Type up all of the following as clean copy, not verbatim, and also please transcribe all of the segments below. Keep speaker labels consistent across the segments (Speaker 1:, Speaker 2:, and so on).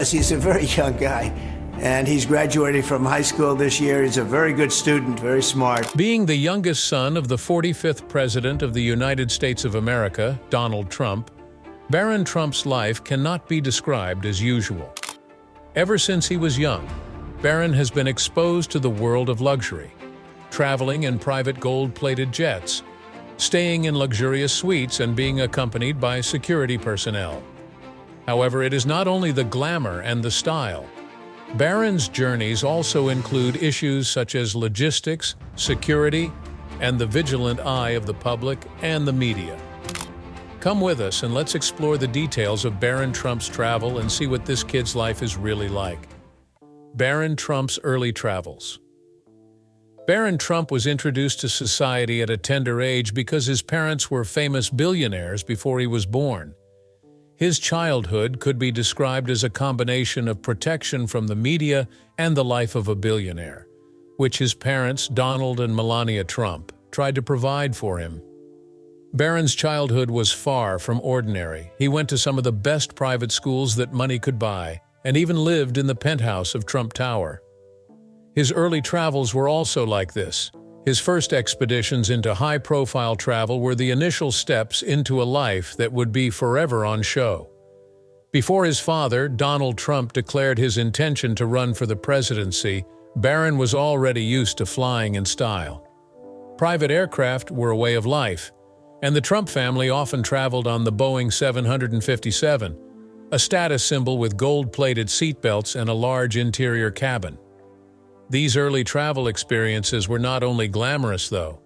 Speaker 1: He's a very young guy, and he's graduating from high school this year. He's a very good student, very smart.
Speaker 2: Being the youngest son of the 45th President of the United States of America, Donald Trump, Barron Trump's life cannot be described as usual. Ever since he was young, Barron has been exposed to the world of luxury, traveling in private gold-plated jets, staying in luxurious suites, and being accompanied by security personnel. However, it is not only the glamour and the style. Barron's journeys also include issues such as logistics, security, and the vigilant eye of the public and the media. Come with us and let's explore the details of Barron Trump's travel and see what this kid's life is really like. Barron Trump's early travels. Barron Trump was introduced to society at a tender age because his parents were famous billionaires before he was born. His childhood could be described as a combination of protection from the media and the life of a billionaire, which his parents, Donald and Melania Trump, tried to provide for him. Barron's childhood was far from ordinary. He went to some of the best private schools that money could buy, and even lived in the penthouse of Trump Tower. His early travels were also like this. His first expeditions into high-profile travel were the initial steps into a life that would be forever on show. Before his father, Donald Trump, declared his intention to run for the presidency, Barron was already used to flying in style. Private aircraft were a way of life, and the Trump family often traveled on the Boeing 757, a status symbol with gold-plated seatbelts and a large interior cabin. These early travel experiences were not only glamorous, though.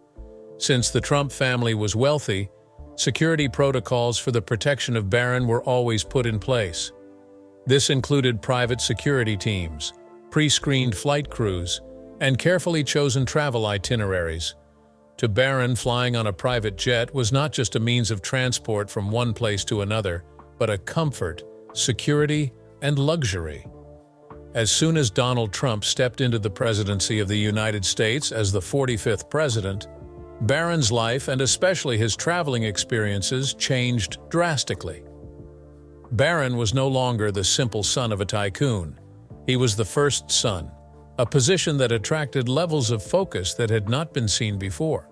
Speaker 2: Since the Trump family was wealthy, security protocols for the protection of Barron were always put in place. This included private security teams, pre-screened flight crews, and carefully chosen travel itineraries. To Barron, flying on a private jet was not just a means of transport from one place to another, but a comfort, security, and luxury. As soon as Donald Trump stepped into the presidency of the United States as the 45th president, Barron's life, and especially his traveling experiences, changed drastically. Barron was no longer the simple son of a tycoon. He was the first son, a position that attracted levels of focus that had not been seen before.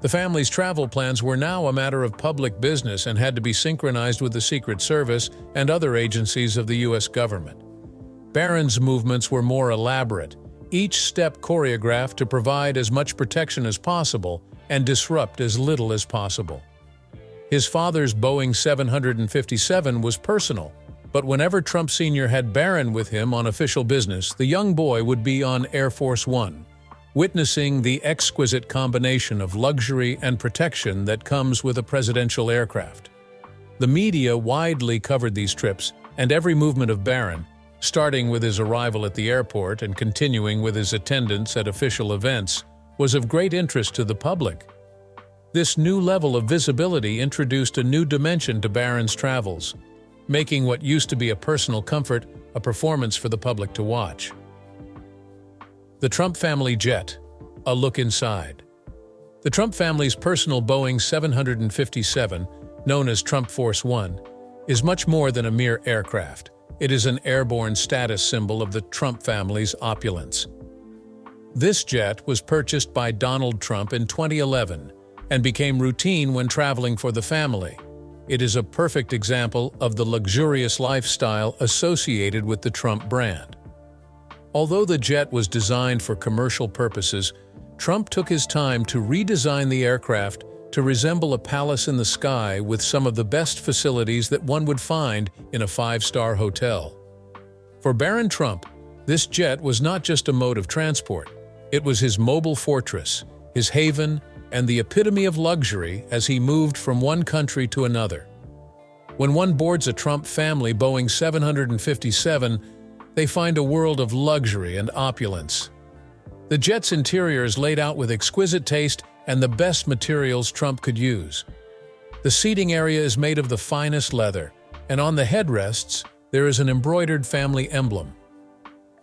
Speaker 2: The family's travel plans were now a matter of public business and had to be synchronized with the Secret Service and other agencies of the U.S. government. Barron's movements were more elaborate, each step choreographed to provide as much protection as possible and disrupt as little as possible. His father's Boeing 757 was personal, but whenever Trump Sr. had Barron with him on official business, the young boy would be on Air Force One, witnessing the exquisite combination of luxury and protection that comes with a presidential aircraft. The media widely covered these trips and every movement of Barron, starting with his arrival at the airport and continuing with his attendance at official events, was of great interest to the public. This new level of visibility introduced a new dimension to Barron's travels, making what used to be a personal comfort a performance for the public to watch. The Trump family jet, a look inside. The Trump family's personal Boeing 757, known as Trump Force One, is much more than a mere aircraft. It is an airborne status symbol of the Trump family's opulence. This jet was purchased by Donald Trump in 2011 and became routine when traveling for the family. It is a perfect example of the luxurious lifestyle associated with the Trump brand. Although the jet was designed for commercial purposes, Trump took his time to redesign the aircraft to resemble a palace in the sky with some of the best facilities that one would find in a five-star hotel. For Barron Trump, this jet was not just a mode of transport. It was his mobile fortress, his haven, and the epitome of luxury as he moved from one country to another. When one boards a Trump family Boeing 757, they find a world of luxury and opulence. The jet's interior is laid out with exquisite taste and the best materials Trump could use. The seating area is made of the finest leather, and on the headrests, there is an embroidered family emblem.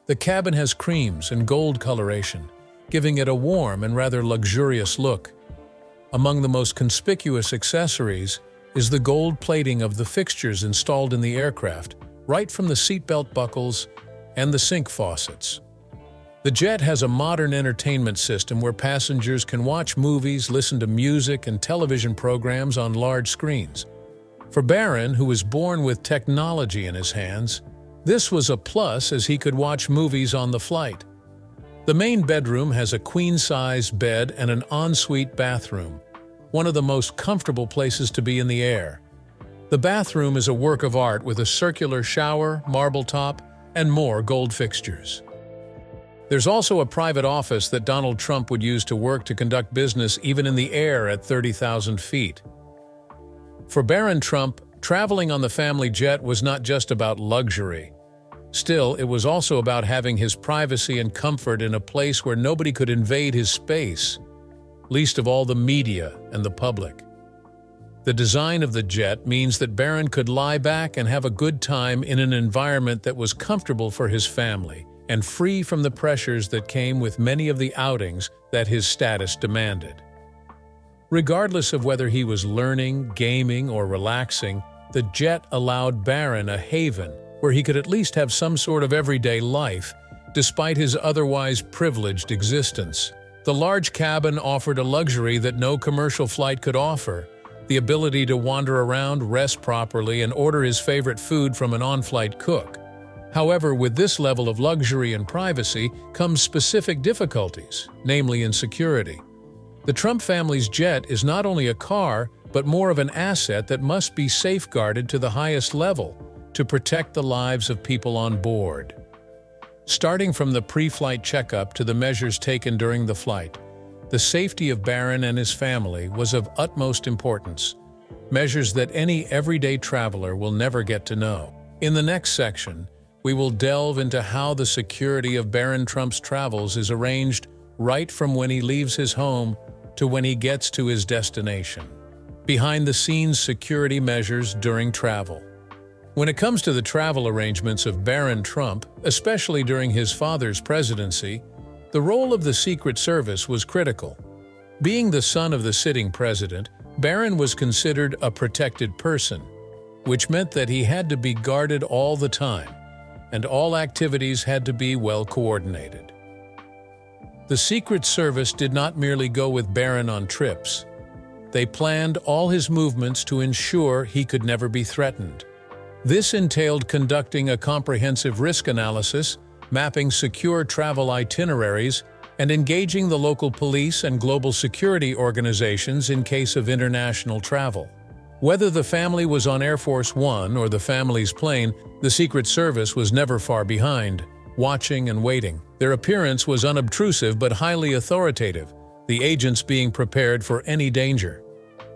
Speaker 2: The cabin has creams and gold coloration, giving it a warm and rather luxurious look. Among the most conspicuous accessories is the gold plating of the fixtures installed in the aircraft, right from the seatbelt buckles and the sink faucets. The jet has a modern entertainment system where passengers can watch movies, listen to music, and television programs on large screens. For Barron, who was born with technology in his hands, this was a plus as he could watch movies on the flight. The main bedroom has a queen-size bed and an ensuite bathroom, one of the most comfortable places to be in the air. The bathroom is a work of art with a circular shower, marble top, and more gold fixtures. There's also a private office that Donald Trump would use to work to conduct business even in the air at 30,000 feet. For Barron Trump, traveling on the family jet was not just about luxury. Still, it was also about having his privacy and comfort in a place where nobody could invade his space, least of all the media and the public. The design of the jet means that Barron could lie back and have a good time in an environment that was comfortable for his family and free from the pressures that came with many of the outings that his status demanded. Regardless of whether he was learning, gaming, or relaxing, the jet allowed Barron a haven where he could at least have some sort of everyday life, despite his otherwise privileged existence. The large cabin offered a luxury that no commercial flight could offer: the ability to wander around, rest properly, and order his favorite food from an on-flight cook. However, with this level of luxury and privacy comes specific difficulties, namely in security. The Trump family's jet is not only a car, but more of an asset that must be safeguarded to the highest level to protect the lives of people on board. Starting from the pre-flight checkup to the measures taken during the flight, the safety of Barron and his family was of utmost importance, measures that any everyday traveler will never get to know. In the next section, we will delve into how the security of Barron Trump's travels is arranged right from when he leaves his home to when he gets to his destination. Behind-the-scenes security measures during travel. When it comes to the travel arrangements of Barron Trump, especially during his father's presidency, the role of the Secret Service was critical. Being the son of the sitting president, Barron was considered a protected person, which meant that he had to be guarded all the time, and all activities had to be well coordinated. The Secret Service did not merely go with Barron on trips. They planned all his movements to ensure he could never be threatened. This entailed conducting a comprehensive risk analysis, mapping secure travel itineraries, and engaging the local police and global security organizations in case of international travel. Whether the family was on Air Force One or the family's plane, the Secret Service was never far behind, watching and waiting. Their appearance was unobtrusive but highly authoritative, the agents being prepared for any danger.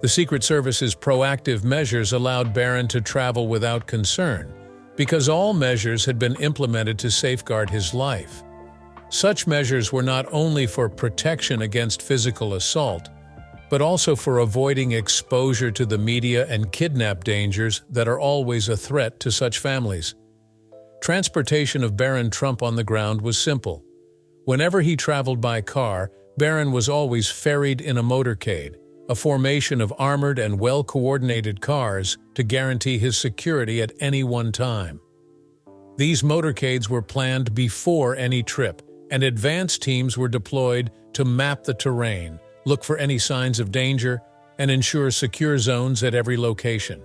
Speaker 2: The Secret Service's proactive measures allowed Barron to travel without concern, because all measures had been implemented to safeguard his life. Such measures were not only for protection against physical assault, but also for avoiding exposure to the media and kidnap dangers that are always a threat to such families. Transportation of Barron Trump on the ground was simple. Whenever he traveled by car, Barron was always ferried in a motorcade, a formation of armored and well-coordinated cars to guarantee his security at any one time. These motorcades were planned before any trip, and advance teams were deployed to map the terrain, look for any signs of danger, and ensure secure zones at every location.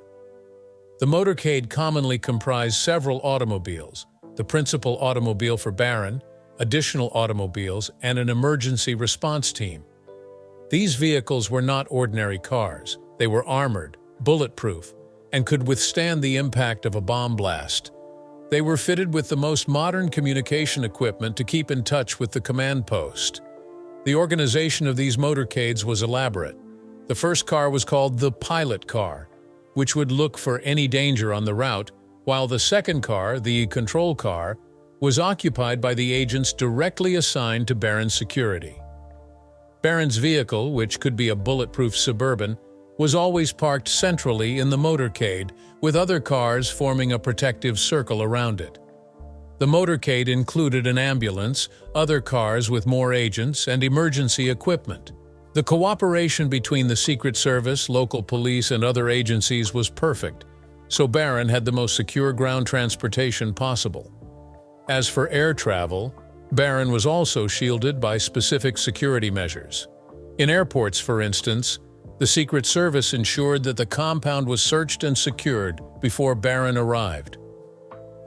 Speaker 2: The motorcade commonly comprised several automobiles, the principal automobile for Barron, additional automobiles, and an emergency response team. These vehicles were not ordinary cars. They were armored, bulletproof, and could withstand the impact of a bomb blast. They were fitted with the most modern communication equipment to keep in touch with the command post. The organization of these motorcades was elaborate. The first car was called the pilot car, which would look for any danger on the route, while the second car, the control car, was occupied by the agents directly assigned to Barron's security. Barron's vehicle, which could be a bulletproof Suburban, was always parked centrally in the motorcade, with other cars forming a protective circle around it. The motorcade included an ambulance, other cars with more agents, and emergency equipment. The cooperation between the Secret Service, local police, and other agencies was perfect, so Barron had the most secure ground transportation possible. As for air travel, Barron was also shielded by specific security measures. In airports, for instance, the Secret Service ensured that the compound was searched and secured before Barron arrived.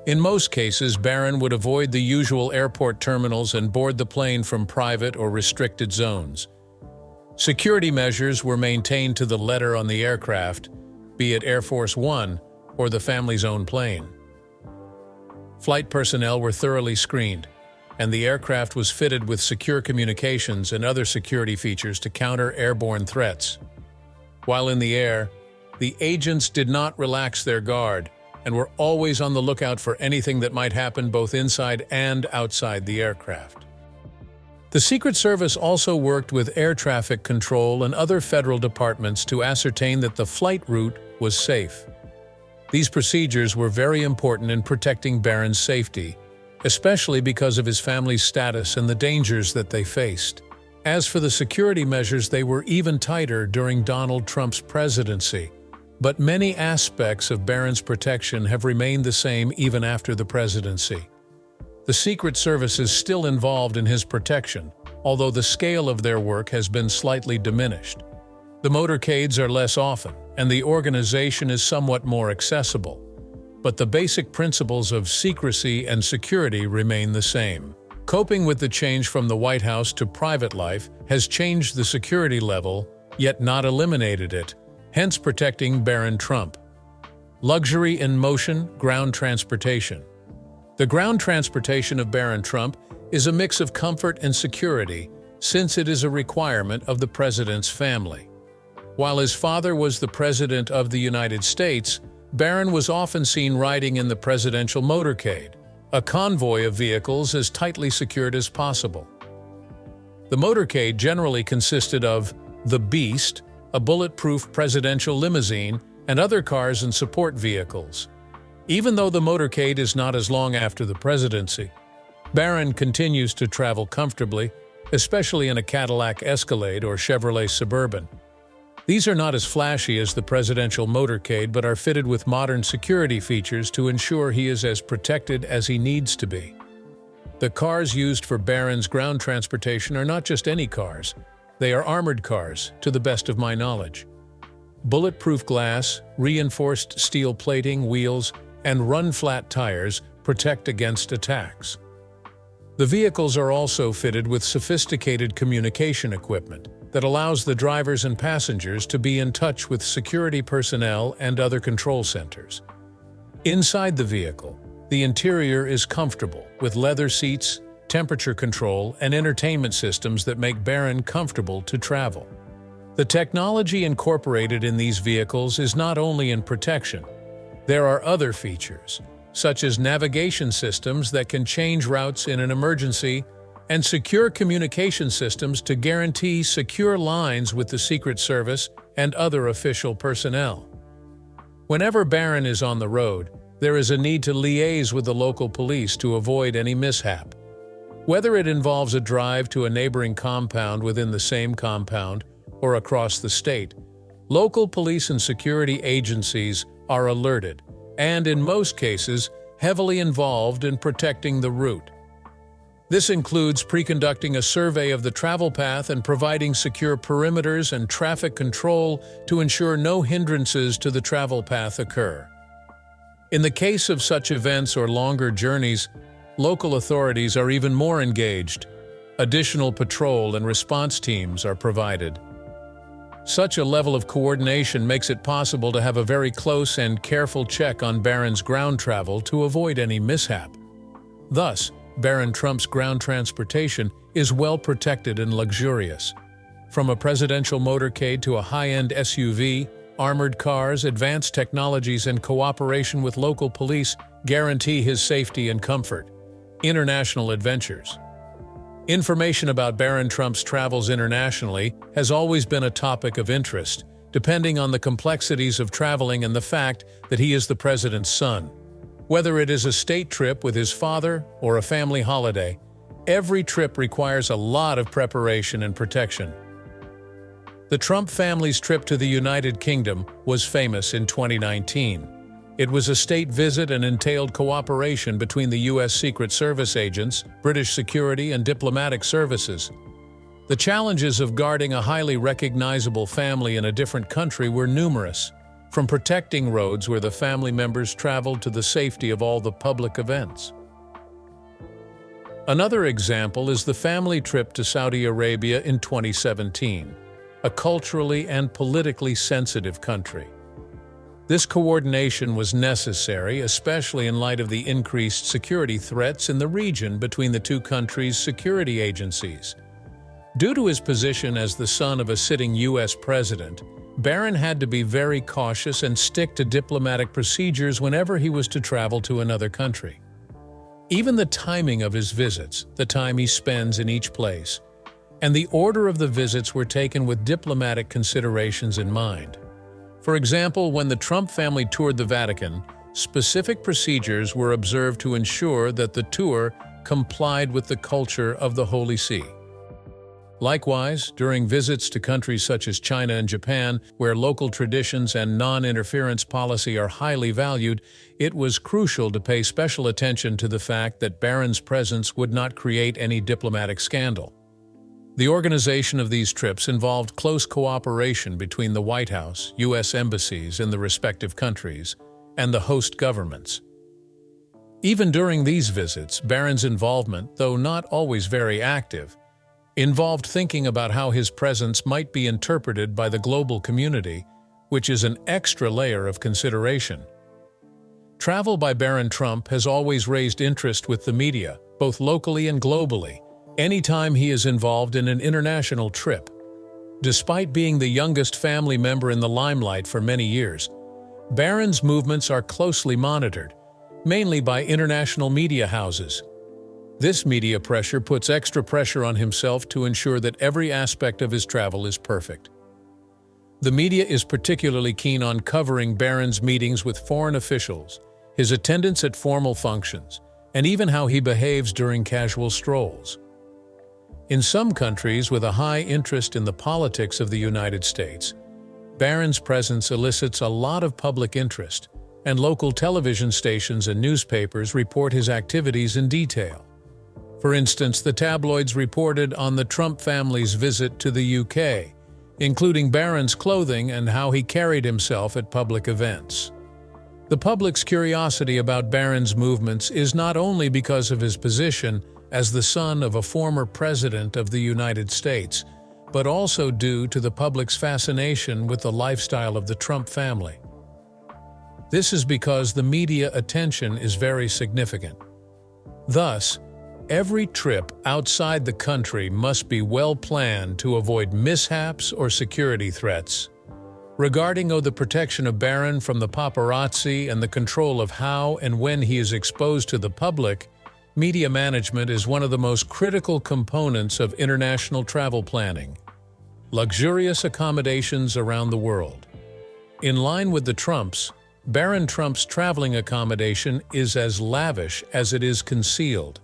Speaker 2: In most cases, Barron would avoid the usual airport terminals and board the plane from private or restricted zones. Security measures were maintained to the letter on the aircraft, be it Air Force One or the family's own plane. Flight personnel were thoroughly screened, and the aircraft was fitted with secure communications and other security features to counter airborne threats. While in the air, the agents did not relax their guard and were always on the lookout for anything that might happen both inside and outside the aircraft. The Secret Service also worked with air traffic control and other federal departments to ascertain that the flight route was safe. These procedures were very important in protecting Barron's safety, especially because of his family's status and the dangers that they faced. As for the security measures, they were even tighter during Donald Trump's presidency, but many aspects of Barron's protection have remained the same even after the presidency. The Secret Service is still involved in his protection, although the scale of their work has been slightly diminished. The motorcades are less often, and the organization is somewhat more accessible, but the basic principles of secrecy and security remain the same. Coping with the change from the White House to private life has changed the security level, yet not eliminated it, hence protecting Barron Trump. Luxury in motion, ground transportation. The ground transportation of Barron Trump is a mix of comfort and security, since it is a requirement of the president's family. While his father was the President of the United States, Barron was often seen riding in the presidential motorcade, a convoy of vehicles as tightly secured as possible. The motorcade generally consisted of the Beast, a bulletproof presidential limousine, and other cars and support vehicles. Even though the motorcade is not as long after the presidency, Barron continues to travel comfortably, especially in a Cadillac Escalade or Chevrolet Suburban. These are not as flashy as the presidential motorcade but are fitted with modern security features to ensure he is as protected as he needs to be. The cars used for Barron's ground transportation are not just any cars. They are armored cars, to the best of my knowledge. Bulletproof glass, reinforced steel plating, wheels, and run-flat tires protect against attacks. The vehicles are also fitted with sophisticated communication equipment that allows the drivers and passengers to be in touch with security personnel and other control centers. Inside the vehicle, the interior is comfortable, with leather seats, temperature control, and entertainment systems that make Barron comfortable to travel. The technology incorporated in these vehicles is not only in protection. There are other features, such as navigation systems that can change routes in an emergency and secure communication systems to guarantee secure lines with the Secret Service and other official personnel. Whenever Barron is on the road, there is a need to liaise with the local police to avoid any mishap. Whether it involves a drive to a neighboring compound within the same compound or across the state, local police and security agencies are alerted and, in most cases, heavily involved in protecting the route. This includes pre-conducting a survey of the travel path and providing secure perimeters and traffic control to ensure no hindrances to the travel path occur. In the case of such events or longer journeys, local authorities are even more engaged. Additional patrol and response teams are provided. Such a level of coordination makes it possible to have a very close and careful check on Barron's ground travel to avoid any mishap. Thus, Barron Trump's ground transportation is well protected and luxurious. From a presidential motorcade to a high-end SUV, armored cars, advanced technologies, and cooperation with local police guarantee his safety and comfort. International adventures. Information about Barron Trump's travels internationally has always been a topic of interest, depending on the complexities of traveling and the fact that he is the president's son. Whether it is a state trip with his father or a family holiday, every trip requires a lot of preparation and protection. The Trump family's trip to the United Kingdom was famous in 2019. It was a state visit and entailed cooperation between the U.S. Secret Service agents, British security, and diplomatic services. The challenges of guarding a highly recognizable family in a different country were numerous, from protecting roads where the family members traveled to the safety of all the public events. Another example is the family trip to Saudi Arabia in 2017, a culturally and politically sensitive country. This coordination was necessary, especially in light of the increased security threats in the region between the two countries' security agencies. Due to his position as the son of a sitting U.S. president, Barron had to be very cautious and stick to diplomatic procedures whenever he was to travel to another country. Even the timing of his visits, the time he spends in each place, and the order of the visits were taken with diplomatic considerations in mind. For example, when the Trump family toured the Vatican, specific procedures were observed to ensure that the tour complied with the culture of the Holy See. Likewise, during visits to countries such as China and Japan, where local traditions and non-interference policy are highly valued, it was crucial to pay special attention to the fact that Barron's presence would not create any diplomatic scandal. The organization of these trips involved close cooperation between the White House, U.S. embassies in the respective countries, and the host governments. Even during these visits, Barron's involvement, though not always very active, involved thinking about how his presence might be interpreted by the global community, which is an extra layer of consideration. Travel by Barron Trump has always raised interest with the media, both locally and globally, anytime he is involved in an international trip. Despite being the youngest family member in the limelight for many years, Barron's movements are closely monitored, mainly by international media houses. This media pressure puts extra pressure on himself to ensure that every aspect of his travel is perfect. The media is particularly keen on covering Barron's meetings with foreign officials, his attendance at formal functions, and even how he behaves during casual strolls. In some countries with a high interest in the politics of the United States, Barron's presence elicits a lot of public interest, and local television stations and newspapers report his activities in detail. For instance, the tabloids reported on the Trump family's visit to the UK, including Barron's clothing and how he carried himself at public events. The public's curiosity about Barron's movements is not only because of his position as the son of a former president of the United States, but also due to the public's fascination with the lifestyle of the Trump family. This is because the media attention is very significant. Thus, every trip outside the country must be well planned to avoid mishaps or security threats. Regarding the protection of Barron from the paparazzi and the control of how and when he is exposed to the public, media management is one of the most critical components of international travel planning. Luxurious accommodations around the world. In line with the Trumps, Barron Trump's traveling accommodation is as lavish as it is concealed.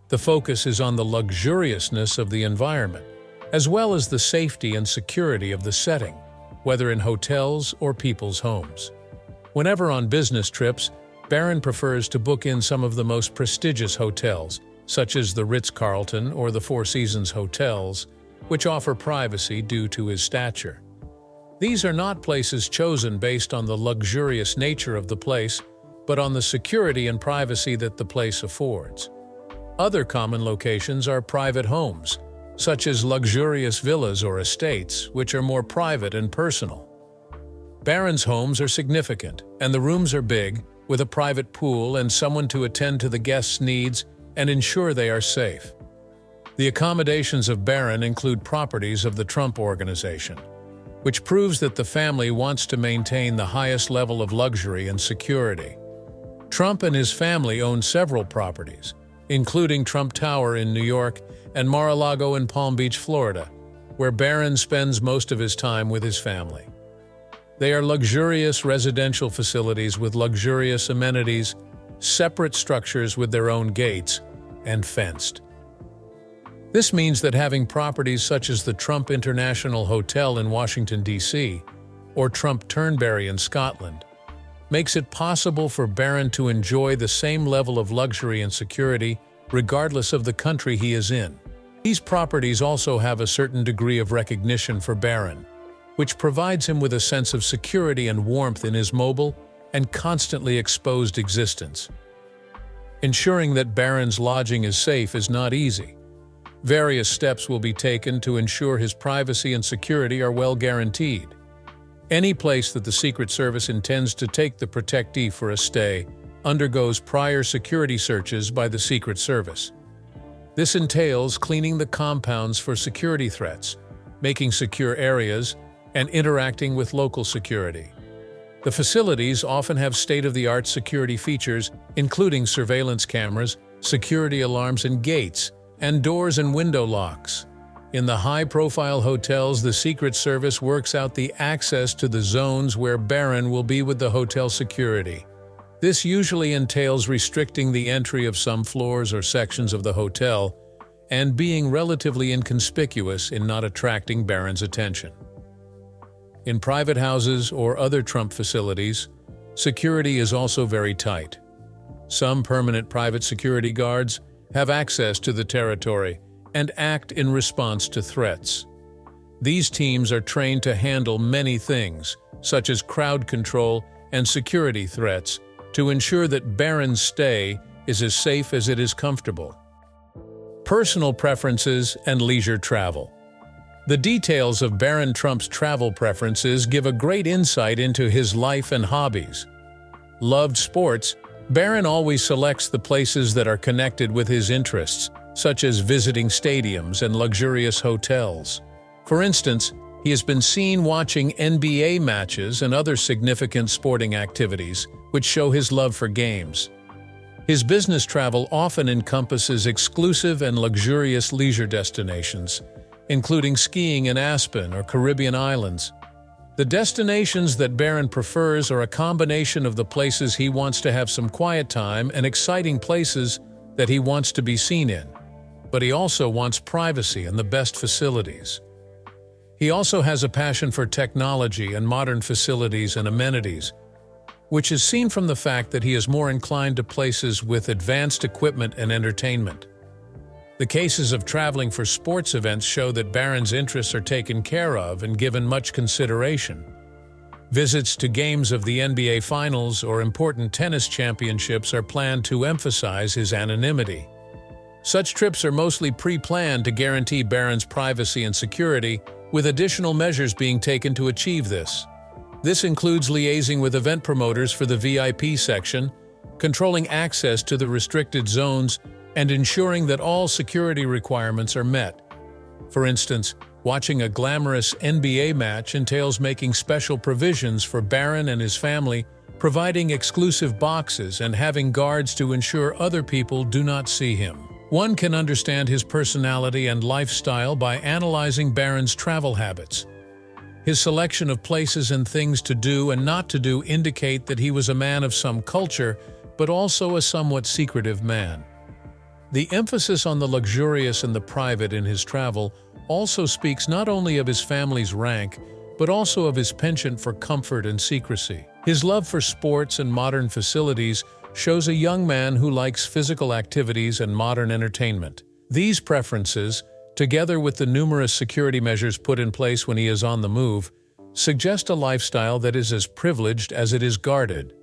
Speaker 2: The focus is on the luxuriousness of the environment, as well as the safety and security of the setting, whether in hotels or people's homes. Whenever on business trips, Barron prefers to book in some of the most prestigious hotels, such as the Ritz-Carlton or the Four Seasons hotels, which offer privacy due to his stature. These are not places chosen based on the luxurious nature of the place, but on the security and privacy that the place affords. Other common locations are private homes, such as luxurious villas or estates, which are more private and personal. Barron's homes are significant, and the rooms are big, with a private pool and someone to attend to the guests' needs and ensure they are safe. The accommodations of Barron include properties of the Trump Organization, which proves that the family wants to maintain the highest level of luxury and security. Trump and his family own several properties, including Trump Tower in New York and Mar-a-Lago in Palm Beach, Florida, where Barron spends most of his time with his family. They are luxurious residential facilities with luxurious amenities, separate structures with their own gates, and fenced. This means that having properties such as the Trump International Hotel in Washington, D.C., or Trump Turnberry in Scotland, makes it possible for Barron to enjoy the same level of luxury and security regardless of the country he is in. These properties also have a certain degree of recognition for Barron, which provides him with a sense of security and warmth in his mobile and constantly exposed existence. Ensuring that Barron's lodging is safe is not easy. Various steps will be taken to ensure his privacy and security are well guaranteed. Any place that the Secret Service intends to take the protectee for a stay undergoes prior security searches by the Secret Service. This entails cleaning the compounds for security threats, making secure areas, and interacting with local security. The facilities often have state-of-the-art security features, including surveillance cameras, security alarms and gates, and doors and window locks. In the high-profile hotels, the Secret Service works out the access to the zones where Barron will be with the hotel security. This usually entails restricting the entry of some floors or sections of the hotel and being relatively inconspicuous in not attracting Barron's attention. In private houses or other Trump facilities, security is also very tight. Some permanent private security guards have access to the territory and act in response to threats. These teams are trained to handle many things, such as crowd control and security threats, to ensure that Barron's stay is as safe as it is comfortable. Personal preferences and leisure travel. The details of Barron Trump's travel preferences give a great insight into his life and hobbies. Loved sports, Barron always selects the places that are connected with his interests, such as visiting stadiums and luxurious hotels. For instance, he has been seen watching NBA matches and other significant sporting activities, which show his love for games. His business travel often encompasses exclusive and luxurious leisure destinations, including skiing in Aspen or Caribbean islands. The destinations that Barron prefers are a combination of the places he wants to have some quiet time and exciting places that he wants to be seen in, but he also wants privacy and the best facilities. He also has a passion for technology and modern facilities and amenities, which is seen from the fact that he is more inclined to places with advanced equipment and entertainment. The cases of traveling for sports events show that Barron's interests are taken care of and given much consideration. Visits to games of the NBA Finals or important tennis championships are planned to emphasize his anonymity. Such trips are mostly pre-planned to guarantee Barron's privacy and security, with additional measures being taken to achieve this. This includes liaising with event promoters for the VIP section, controlling access to the restricted zones, and ensuring that all security requirements are met. For instance, watching a glamorous NBA match entails making special provisions for Barron and his family, providing exclusive boxes and having guards to ensure other people do not see him. One can understand his personality and lifestyle by analyzing Barron's travel habits. His selection of places and things to do and not to do indicate that he was a man of some culture, but also a somewhat secretive man. The emphasis on the luxurious and the private in his travel also speaks not only of his family's rank, but also of his penchant for comfort and secrecy. His love for sports and modern facilities shows a young man who likes physical activities and modern entertainment. These preferences, together with the numerous security measures put in place when he is on the move, suggest a lifestyle that is as privileged as it is guarded.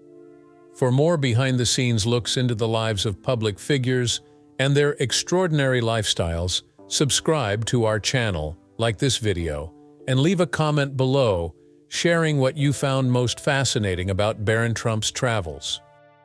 Speaker 2: For more behind-the-scenes looks into the lives of public figures and their extraordinary lifestyles, subscribe to our channel, like this video, and leave a comment below sharing what you found most fascinating about Barron Trump's travels.